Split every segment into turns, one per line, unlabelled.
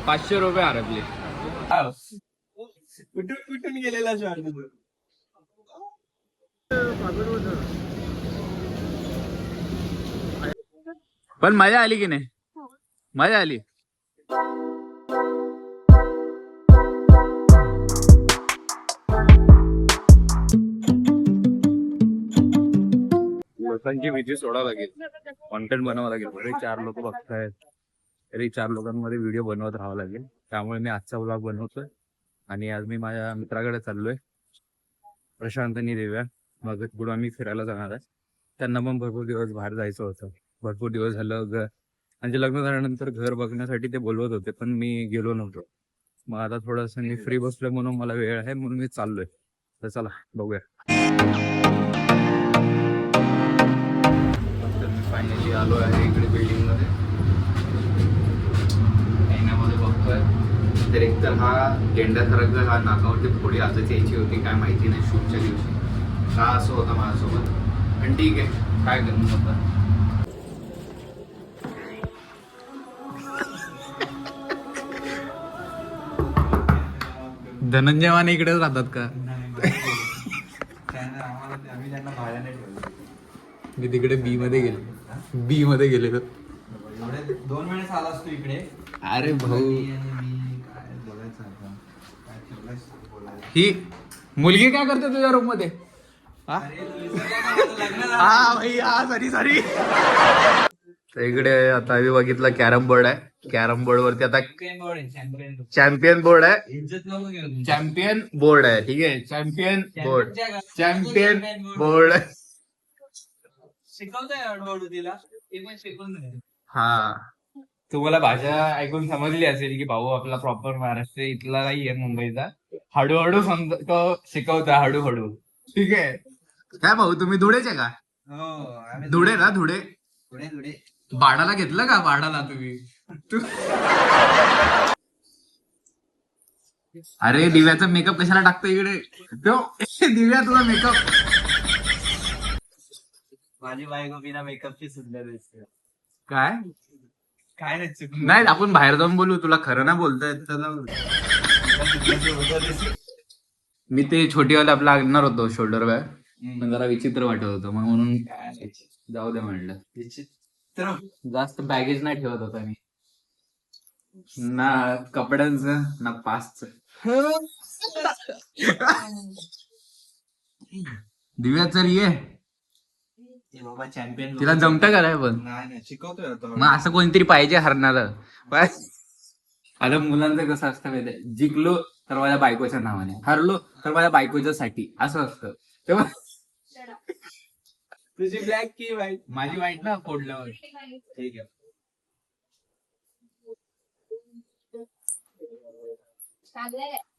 500 रुपये हरपले.
कुठून कुठून गेलेला शॉर्ट
पण मजा आली की नाही? मजा आली. लोकांची भीती सोडावं लागेल, कॉन्टेंट बनवावं लागेल. बरे 4 लोक बघतायत, तरी 4 लोकांमध्ये व्हिडिओ बनवत राहावं लागेल. त्यामुळे मी आजचा व्लॉग बनवतोय. आणि आज मी माझ्या मित्राकडे चाललोय, प्रशांत आणि दिव्या. मग पुढे आम्ही फिरायला जाणार आहे. त्यांना पण भरपूर दिवस बाहेर जायचं होतं. भरपूर दिवस झालं म्हणजे लग्न झाल्यानंतर घर बघण्यासाठी ते बोलवत होते, पण मी गेलो नव्हतो. मग आता थोडंसं मी फ्री बसलोय म्हणून मला वेळ आहे, म्हणून मी चाललोय. तर चला बघूया. तर मी फायनली आलो आहे इकडे बिल्डिंगमध्ये. महिन्यामध्ये बघतोय तर एकतर हा गेंड्यासारखं हा नाकावरती थोडी आजच यायची होती, काय माहिती नाही शूटच्या दिवशी का असं होता माझ्यासोबत. पण ठीक आहे, काय करू आता. धनंजय माने इकडेच राहतात का? मी तिकडे बी मध्ये गेलेलो.
2 वेळेस आला असतो इकडे.
अरे भाऊ, ही मुलगी काय करते तुझ्या रूम मध्ये? हा भाई, सॉरी. तर इकडे आता आम्ही बघितलं कॅरम बोर्ड आहे. कॅरम बोर्ड वरती आता चॅम्पियन बोर्ड आहे. चॅम्पियन बोर्ड आहे, ठीक आहे. चॅम्पियन बोर्ड
शिकवतोय हळूहळू तिला, ते पण शिकवून दे.
हा, तुम्हाला भाषा ऐकून समजली असेल की भाऊ आपला प्रॉपर महाराष्ट्र इथला नाहीये, मुंबईचा. हळूहळू तो शिकवता, हळूहळू. ठीक आहे. काय भाऊ, तुम्ही धुळेचे का?
हो,
धुळे ना? धुळे
थोडे
भाडाला घेतलं का? भाडाला तुम्ही अरे दिव्याचा मेकअप कशाला टाकतो इकडे? दिव्या तुझा मेकअप.
माझी बायको बिना मेकअपची सुंदर दिसते.
काय
नाही
नाही, आपण बाहेर जाऊन बोलू. तुला खरं ना बोलताय. मी ते छोटीवाला आपला आणणार होतो शोल्डर बॅग, पण जरा विचित्र वाटत होतं, मग म्हणून जाऊ दे म्हणलं.
विचित्र
जास्त बॅगेज नाही ठेवत होता मी, ना कपड्यांचं ना पासचं. दिव्या चल ये.
बाबा चॅम्पियन
तिला जमतं का? नाही पण
नाही शिकवतोय.
मग असं कोणतरी पाहिजे हरणाला. आता मुलांचं कसं असतं माहिती आहे, जिंकलो तर माझ्या बायकोच्या नावाने, हरलो तर माझ्या बायकोच्या साठी, असं असतं. तेव्हा
तुझी ब्लॅक की व्हाईट?
माझी वाईट ना फोडल्यावर.
ठीक आहे.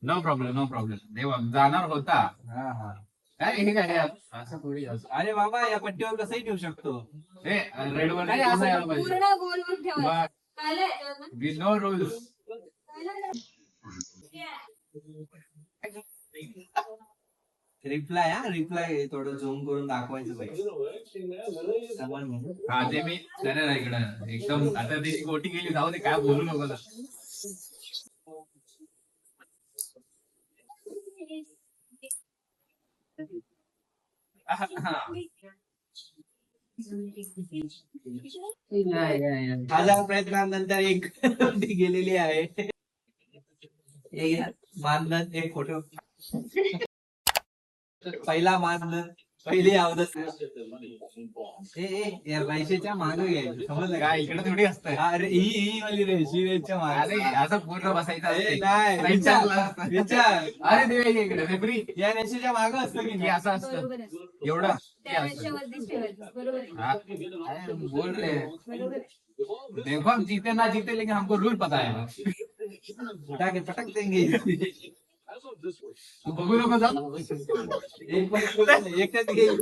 No problem. देवा जाणार होता.
हा
काय हे काय असं थोडी असं.
अरे बाबा, या पट्टीवर कसंही ठेवू शकतो.
हे रेड वर
पूर्ण गोल ठेवा.
No rules.
रिप्लाय थोडं झूम करून दाखवायचं पाहिजे.
हा ते मी त्याने इकडं एकदम आता ती गोटी गेली, जाऊ दे, काय बोलू नको.
हजार प्रयत्नानंतर एक गेलेली आहे. मानधन एक फोटो. पहिला मानधन, पहिली अवधत. पैशाच्या मागे घ्यायची, समजलं का?
इकडे थोडी असतं.
अरे ही वाली रेषेच्या मागे
असं पूर्ण बसायचं.
नाही, विचार.
अरे देवा, इकडे रेफरी
या रेषेच्या मागे असतं की नाही?
असं असतं एवढं. बोल रहे देखो, हम जीते ना जीते लेकिन हमको रूल पता है.
पटक देंगे.
तू बघू नको जा.
एकच घेईल.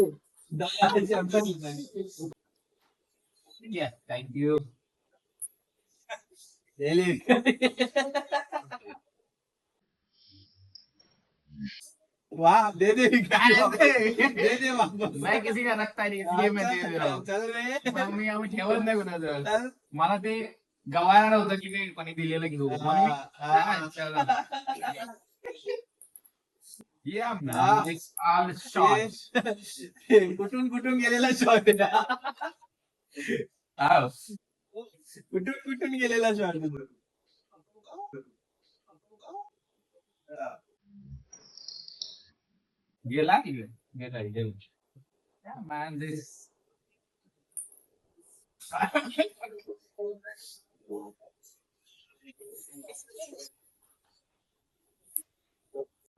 थँक्यू.
वाह, दे दे वापस.
मैं किसी का रखता नहीं, इसलिए मैं दे रहा हूँ.
चल रे.
मी आम्ही ठेवत नाही कोणाचं. मला ते गवायला नव्हतं की मी पाणी दिलेलं घेऊ म्हणून
कुठून कुठून गेलेला शॉट कुठून कुठून गेलेला शॉट
गेला की गेला गेला मॅन दिस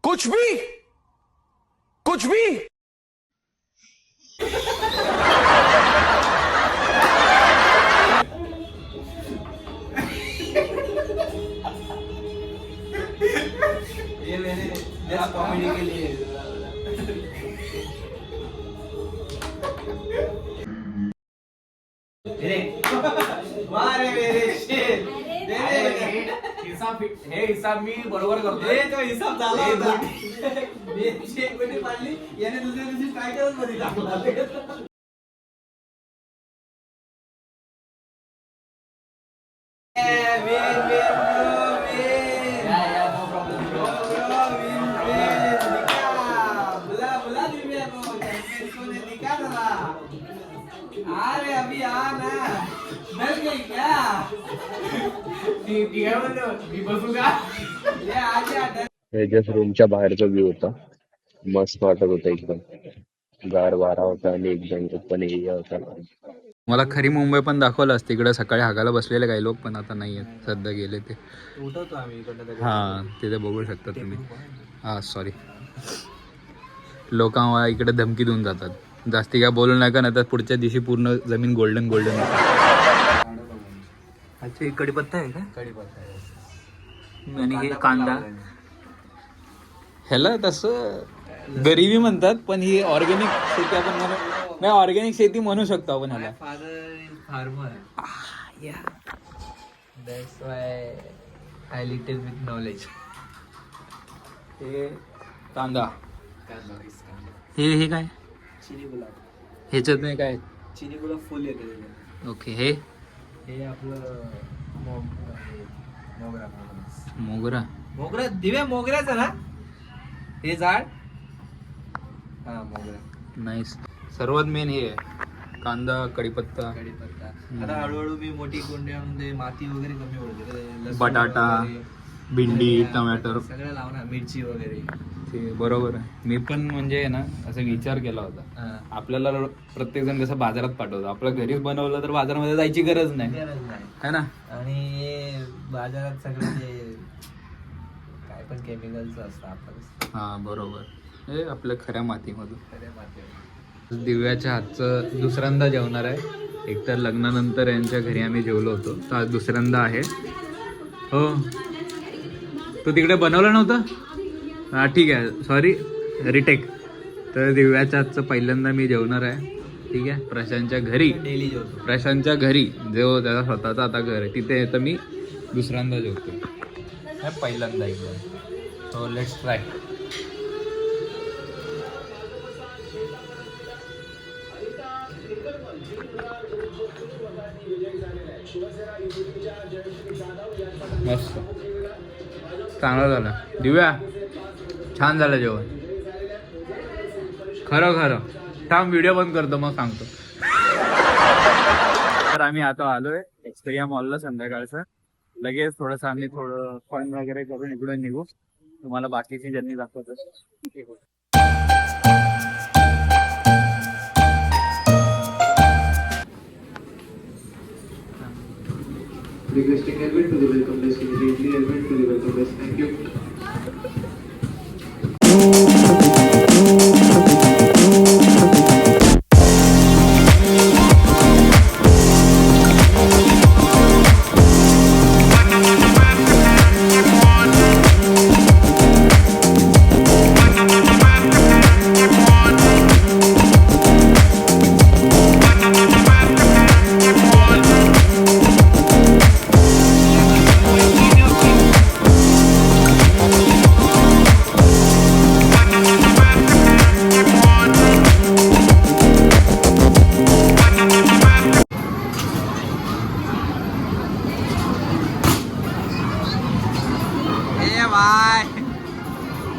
कुछ भी कुछ भी
ये मैंने जस्ट कॉमेडी के लिए मारे मेरे शेर
हे हिसाब मी बरोबर करतो
हे तो हिसाब झाला होता मी एक गोटी पाडली याने दुसऱ्या दिवशी स्ट्रायकरच मध्ये टाकला अरे अभी आना डर गई क्या
मी बसू का
ये आजा डर
जस्ट रूमच्या बाहेरचा व्ह्यू होता. मस्त वाटत होता एकदम. गार वारा होता आणि एकदम ओपन एरिया होता.
मला खरी मुंबई पण दाखवलं असते. इकडे सकाळी हागायला बसलेले काही लोक पण आता नाही आहेत, सध्या गेले ते.
उठवतो आम्ही इकडनं
हां तिथे बघू शकता तुम्ही. हां सॉरी, लोक इकडे धमकी देऊन जातात, जास्ती काय बोलू नका ना तर पुढच्या दिवशी पूर्ण जमीन गोल्डन गोल्डन. अच्छा कढीपत्ता आहे का?
कढीपत्ता
आणि हे कांदा. ह्याला तसं गरिबी म्हणतात, पण ही ऑर्गॅनिक शेती आपण नाही, ऑर्गॅनिक शेती म्हणू शकतो आपण ह्याला.
Father is farmer that's why I little with knowledge.
हे कांदा, हे काय
चिनी गुलाब,
ह्याच्यात नाही काय.
चिनी गुलाब फुल येते त्याच्यात.
ओके, हे
हे आपलं मोगरा
मोगरा.
मोगरा दिव्या मोगऱ्याचं ना हे झाड. हा मोगरा.
नाईस. सर्वात मेन हे आहे कांदा, कढीपत्ता.
कढीपत्ता. आता हळूहळू मी मोठी कुंड्यामध्ये माती वगैरे कमी होते, लसूण
बटाटा,
वगैरे,
भेंडी,
धनिया,
टमाटर
सगळं लावणार, मिरची वगैरे.
ते बरोबर आहे. मी पण म्हणजे ना असा विचार केला होता,
हा.
आपल्याला प्रत्येक जण कसं बाजारात पाठवतो, आपलं घरीच बनवलं तर बाजारामध्ये जायची गरज नाही,
गरज नाही.
है ना.
आणि हे बाजारात सगळं ते काय पण केमिकलचं असतं आपण
हा बरोबर. हे आपल्या खऱ्या मातीमधून.
खऱ्या मातीवर.
दिव्याच्या हातचं दुसऱ्यांदा जेवणार आहे. एकतर लग्नानंतर यांच्या घरी आम्ही जेवलो होतो, तर आज दुसऱ्यांदा आहे. हो, तू तिकडे बनवलं नव्हतं. हां ठीक आहे, सॉरी, रिटेक. तर दिव्याच्या हातचं पहिल्यांदा मी जेवणार आहे. ठीक आहे, प्रशांतच्या घरी.
डेली जेवतो.
प्रशांतच्या घरी जो त्याचा स्वतःचा आता घर आहे तिथे तर मी दुसऱ्यांदा जेवतो. हे पहिल्यांदा एकदम. So let's try. मस्त, चांगलं झालं दिव्या, छान झालं जेवण. खरं खरं थांब, व्हिडिओ बंद करतो मग सांगतो. तर आम्ही आता आलोय एक्सपेरिया मॉलला संध्याकाळचं. लगेच थोडंसं आम्ही थोडं फन वगैरे करून इकडून निघू. तुम्हाला बाकीची जर्नी दाखवतो.
Requesting Edwin to the welcome desk. Immediately Edwin to the welcome desk. Thank you.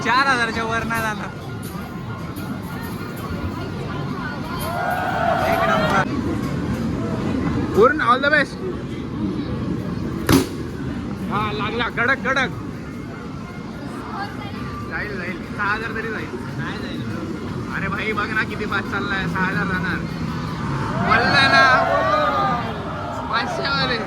4,000च्या वर नाही जाणार. एक नंबर.
पूर्ण ऑल द बेस्ट. हा लागला कडक कडक. जाईल जाईल 6,000 तरी जाईल.
नाही जाईल.
अरे भाई बघ ना किती पास चाललाय. 6,000 जाणार. बोलला ना 500 मध्ये.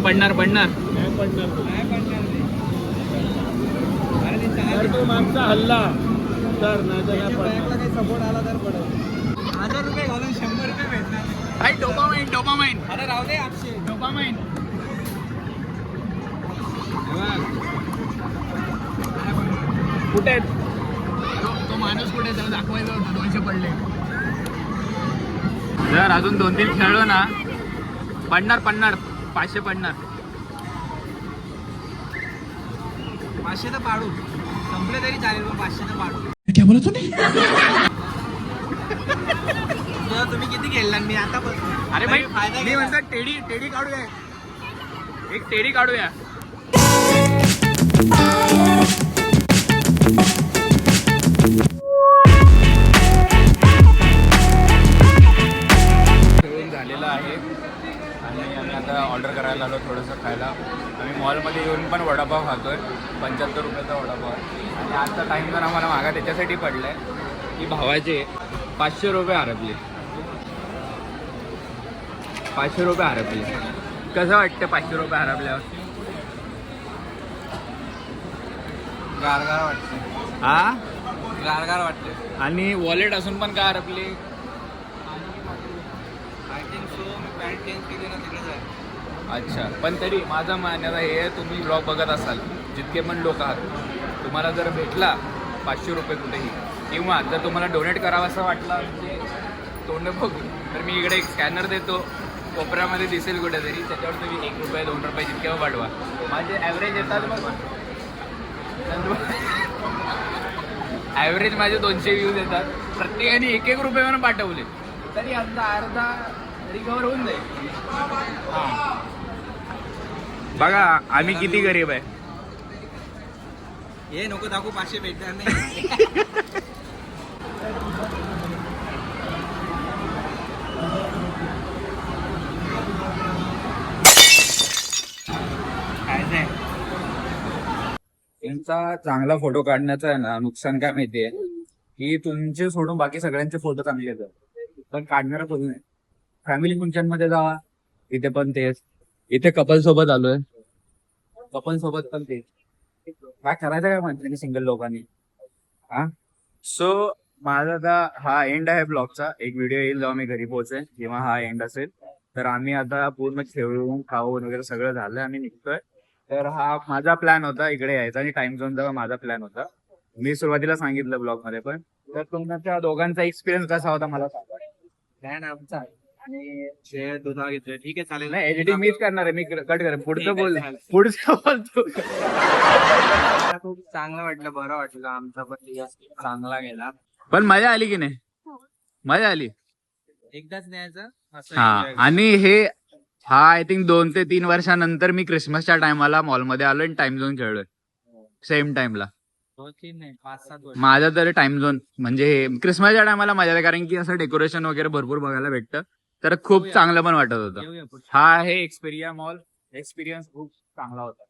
पडणार पडणार
मागचा हल्ला तर काही सपोर्ट आला तर पडेल. 1,000 रुपये घालून 100 रुपये भेटणार.
भाई डोपामाइन डोपामाइन
अरे राहू दे 800.
डोपामाइन. कुठे आहेत? तो माणूस कुठे त्याला दाखवायचं होतं. 200 पडले. जर अजून 2-3 खेळलो ना पडणार 500 पडणार.
500 तर पाडू. संपले तरी चालेल पण 500 तर पाडू.
क्या बोला तूने?
तुम्ही किती खेळला मी आता
अरे भाई
फायदा
मी म्हणतो टेडी काढूया. एक टेडी काढूया. खेळून झालेलं आहे आणि आम्ही आता ऑर्डर करायला आलो थोडंसं खायला. आम्ही मॉलमध्ये येऊन पण वडापाव खातोय. 75 रुपयाचा वडापाव आहे. आणि आजचा टाईम जर आम्हाला मागा त्याच्यासाठी पडलाय की भावाचे 500 रुपये हरपले. 500 रुपये हरपले. कसं वाटतं 500 रुपये हरपल्यावर?
गारगार वाटते.
हा
गारगार वाटते.
आणि वॉलेट असून पण का हरपली?
आय थिंक सो मी पॅन्ट चेंज केली ना तिकडे जाईल.
अच्छा पण तरी माझं मान्यता हे आहे, तुम्ही ब्लॉग बघत असाल जितके पण लोक आहात तुम्हाला जर भेटला 500 रुपये कुठेही किंवा जर तुम्हाला डोनेट करावं असं वाटलं म्हणजे तोंड बघून तर मी इकडे एक स्कॅनर देतो. कोपऱ्यामध्ये दिसेल कुठेतरी. त्याच्यावर तुम्ही 1 रुपये 2 रुपये जितके पाठवा. माझे ॲव्हरेज येतात बघ. ॲव्हरेज माझे 200 व्ह्यूज येतात. प्रत्येकाने 1-1 रुपये म्हणून पाठवले तरी अर्धा रिकवर होऊन जाईल. हां बघा आम्ही किती गरीब आहे.
हे नको दाखवू 500 भेटणार नाही.
यांचा चांगला फोटो काढण्याचा आहे ना नुकसान काय माहितीये की तुमचे सोडून बाकी सगळ्यांचे फोटो चांगले येतात पण काढणारा कोणी नाही. फॅमिली फंक्शन मध्ये जावा इथे पण तेच. इथे कपल सोबत आलोय. कपल सोबत पण तेच. काय करायचं काय म्हणते सिंगल लोकांनी. हा सो माझा आता हा एंड आहे ब्लॉगचा. एक व्हिडिओ येईल जेव्हा मी घरी पोहोचेन किंवा हा एंड असेल तर आम्ही आता पूर्ण खेळून खाऊन वगैरे सगळं झालं आम्ही निघतोय. तर हा माझा प्लॅन होता इकडे यायचा आणि टाइम झोनचा माझा प्लॅन होता. मी सुरुवातीला सांगितलं ब्लॉग मध्ये पण. तर तुमच्या दोघांचा एक्सपिरियन्स कसा होता मला सांगा.
प्लॅन आमचा आणि शेअर दुधा घेतोय. ठीक आहे चालेल.
नाही एडिटिंग मीच करणार आहे. मी कट करेन. पुढचं बोलतो.
खूप चांगलं वाटलं. बरं वाटलं. आमचा पण दिवस चांगला गेला.
पण मजा आली की नाही? मजा आली.
एकदाच न्यायचं असं
हा
enjoy
आणि हा आय थिंक 2 ते 3 वर्षानंतर मी क्रिसमसच्या टायमाला मॉलमध्ये आलोय आणि टाइम झोन खेळलोय सेम टाइमला.
2-3 नाही 5-7 वर्ष.
माझा तर टाइम झोन म्हणजे क्रिसमसच्या टायमाला मजा आली कारण की असं डेकोरेशन वगैरे भरपूर बघायला भेटतं तर खूप चांगलं पण वाटत होतं.
येऊया पुढच्या.
हा आहे एक्सपिरिया मॉल. एक्सपिरियन्स खूप चांगला होता.